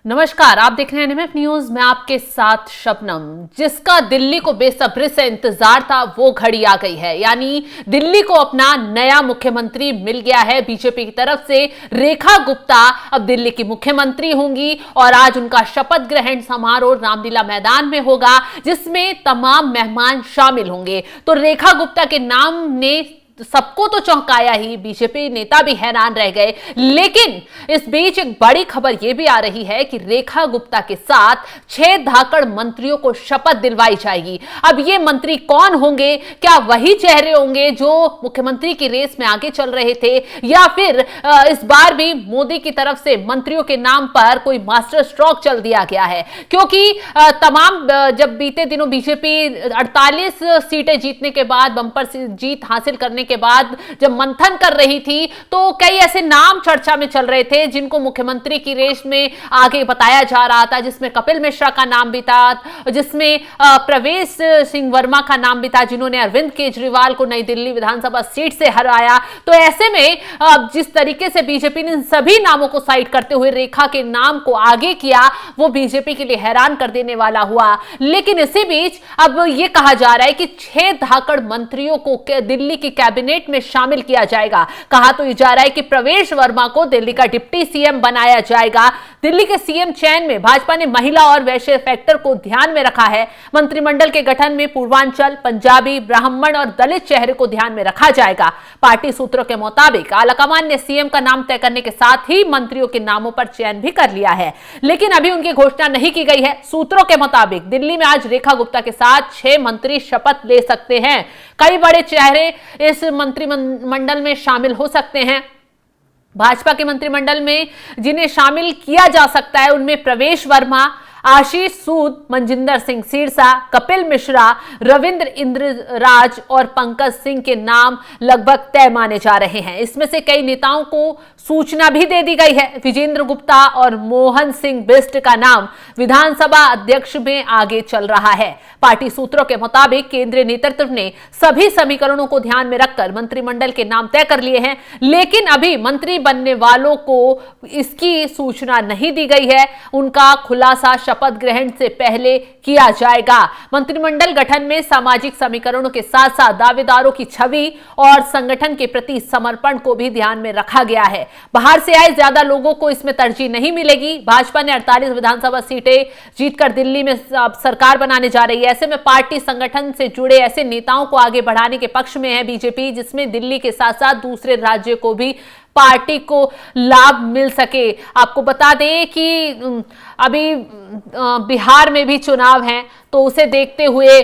नमस्कार, आप देख रहे हैं एनएमएफ न्यूज। मैं आपके साथ शबनम। जिसका दिल्ली को बेसब्री से इंतजार था वो घड़ी आ गई है, यानी दिल्ली को अपना नया मुख्यमंत्री मिल गया है। बीजेपी की तरफ से रेखा गुप्ता अब दिल्ली की मुख्यमंत्री होंगी और आज उनका शपथ ग्रहण समारोह रामलीला मैदान में होगा, जिसमें तमाम मेहमान शामिल होंगे। तो रेखा गुप्ता के नाम ने सबको तो चौंकाया ही, बीजेपी नेता भी हैरान रह गए। लेकिन इस बीच एक बड़ी खबर यह भी आ रही है कि रेखा गुप्ता के साथ 6 धाकड़ मंत्रियों को शपथ दिलवाई जाएगी। अब ये मंत्री कौन होंगे? क्या वही चेहरे होंगे जो मुख्यमंत्री की रेस में आगे चल रहे थे, या फिर इस बार भी मोदी की तरफ से मंत्रियों के नाम पर कोई मास्टर स्ट्रोक चल दिया गया है? क्योंकि तमाम जब बीते दिनों बीजेपी 48 सीटें जीतने के बाद, बंपर जीत हासिल करने के बाद जब मंथन कर रही थी, तो कई ऐसे नाम चर्चा में चल रहे थे जिनको मुख्यमंत्री की रेस में आगे बताया जा रहा था, जिसमें कपिल मिश्रा का नाम भी था, जिसमें प्रवेश सिंह वर्मा का नाम भी था, जिन्होंने अरविंद केजरीवाल को नई दिल्ली विधानसभा सीट से हराया। तो ऐसे में जिस तरीके से बीजेपी ने सभी नामों को साइड करते हुए रेखा के नाम को आगे किया, वो बीजेपी के लिए हैरान कर देने वाला हुआ। लेकिन इसी बीच अब यह कहा जा रहा है कि 6 धाकड़ मंत्रियों को दिल्ली की कैबिनेट में शामिल किया जाएगा। कहा तो जा रहा है कि प्रवेश वर्मा को दिल्ली का डिप्टी सीएम बनाया जाएगा। दिल्ली के सीएम चयन में भाजपा ने महिला और वैश्य फैक्टर को ध्यान में रखा है। मंत्रिमंडल के गठन में पूर्वांचल, पंजाबी, ब्राह्मण और दलित चेहरे को ध्यान में रखा जाएगा। पार्टी सूत्रों के मुताबिक आलाकमान ने सीएम का नाम तय करने के साथ ही मंत्रियों के नामों पर चयन भी कर लिया है, लेकिन अभी उनकी घोषणा नहीं की गई है। सूत्रों के मुताबिक दिल्ली में आज रेखा गुप्ता के साथ 6 मंत्री शपथ ले सकते हैं। कई बड़े चेहरे इस मंत्रिमंडल में शामिल हो सकते हैं। भाजपा के मंत्रिमंडल में जिन्हें शामिल किया जा सकता है उनमें प्रवेश वर्मा, आशीष सूद, मनजिंदर सिंह सिरसा, कपिल मिश्रा, रविंद्र इंद्रराज और पंकज सिंह के नाम लगभग तय माने जा रहे हैं। इसमें से कई नेताओं को सूचना भी दे दी गई है। विजेंद्र गुप्ता और मोहन सिंह बिष्ट का नाम विधानसभा अध्यक्ष में आगे चल रहा है। पार्टी सूत्रों के मुताबिक केंद्रीय नेतृत्व ने सभी समीकरणों को ध्यान में रखकर मंत्रिमंडल के नाम तय कर लिए हैं, लेकिन अभी मंत्री बनने वालों को इसकी सूचना नहीं दी गई है। उनका खुलासा शपथ ग्रहण से पहले किया जाएगा। मंत्रिमंडल गठन में सामाजिक समीकरणों के साथ साथ दावेदारों की छवि और संगठन के प्रति समर्पण को भी ध्यान में रखा गया है। बाहर से आए ज्यादा लोगों को इसमें तरजीह नहीं मिलेगी। भाजपा ने 48 विधानसभा सीटें जीतकर दिल्ली में सरकार बनाने जा रही है। ऐसे में पार्टी संगठन से जुड़े ऐसे नेताओं को आगे बढ़ाने के पक्ष में है बीजेपी, जिसमें दिल्ली के साथ साथ दूसरे राज्य को भी पार्टी को लाभ मिल सके। आपको बता दें कि अभी बिहार में भी चुनाव हैं, तो उसे देखते हुए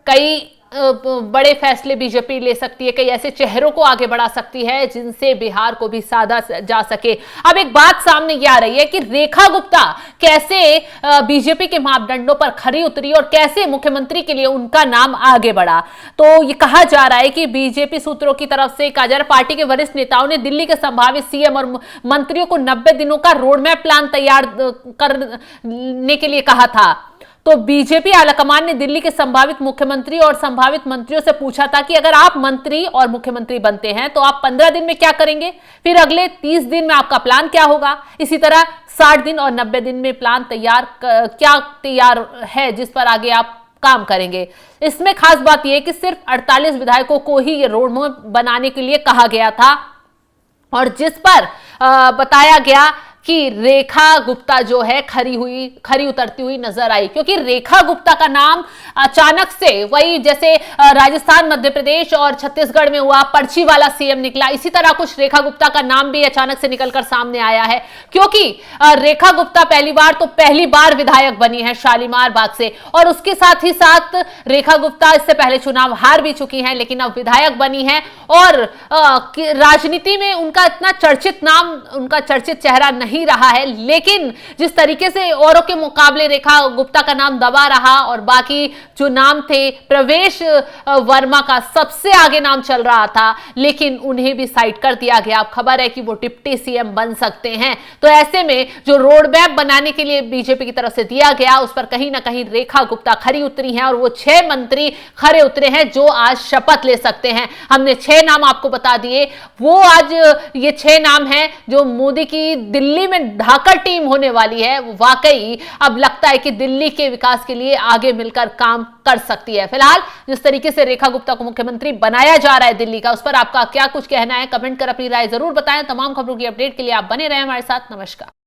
कई बड़े फैसले बीजेपी ले सकती है, कई ऐसे चेहरों को आगे बढ़ा सकती है जिनसे बिहार को भी साधा जा सके। अब एक बात सामने ये आ रही है कि रेखा गुप्ता कैसे बीजेपी के मापदंडों पर खरी उतरी और कैसे मुख्यमंत्री के लिए उनका नाम आगे बढ़ा। तो ये कहा जा रहा है कि बीजेपी सूत्रों की तरफ से कहा जा रहा है, पार्टी के वरिष्ठ नेताओं ने दिल्ली के संभावित सीएम और मंत्रियों को 90 दिनों का रोडमैप प्लान तैयार करने के लिए कहा था। तो बीजेपी आलाकमान ने दिल्ली के संभावित मुख्यमंत्री और संभावित मंत्रियों से पूछा था कि अगर आप मंत्री और मुख्यमंत्री बनते हैं तो आप 15 दिन में क्या करेंगे, फिर अगले 30 दिन में आपका प्लान क्या होगा, इसी तरह 60 दिन और 90 दिन में प्लान क्या तैयार है जिस पर आगे आप काम करेंगे। इसमें खास बात यह है कि सिर्फ 48 विधायकों को ही ये रोडमैप बनाने के लिए कहा गया था और जिस पर बताया गया कि रेखा गुप्ता जो है खरी उतरती हुई नजर आई, क्योंकि रेखा गुप्ता का नाम अचानक से वही जैसे राजस्थान, मध्य प्रदेश और छत्तीसगढ़ में हुआ पर्ची वाला सीएम निकला, इसी तरह कुछ रेखा गुप्ता का नाम भी अचानक से निकलकर सामने आया है। क्योंकि रेखा गुप्ता पहली बार विधायक बनी है शालीमार बाग से, और उसके साथ ही साथ रेखा गुप्ता इससे पहले चुनाव हार भी चुकी हैं, लेकिन अब विधायक बनी है और राजनीति में उनका इतना चर्चित नाम, उनका चर्चित चेहरा नहीं रहा है। लेकिन जिस तरीके से औरों के मुकाबले रेखा गुप्ता का नाम दबा रहा और बाकी जो नाम थे, प्रवेश वर्मा का सबसे आगे नाम चल रहा था, लेकिन उन्हें भी साइड कर दिया गया। अब खबर है कि वो डिप्टी सीएम बन सकते हैं। तो ऐसे में जो रोड मैप बनाने के लिए बीजेपी की तरफ से दिया गया, उस पर कहीं ना कहीं रेखा गुप्ता खरी उतरी हैं और वो 6 मंत्री खरे उतरे हैं जो आज शपथ ले सकते हैं। हमने 6 नाम आपको बता दिए, वो आज ये 6 नाम हैं जो मोदी की दिल्ली दिल्ली में धाकड़ टीम होने वाली है वो वाकई अब लगता है कि दिल्ली के विकास के लिए आगे मिलकर काम कर सकती है। फिलहाल जिस तरीके से रेखा गुप्ता को मुख्यमंत्री बनाया जा रहा है दिल्ली का, उस पर आपका क्या कुछ कहना है? कमेंट कर अपनी राय जरूर बताएं। तमाम खबरों की अपडेट के लिए आप बने रहें हमारे साथ। नमस्कार।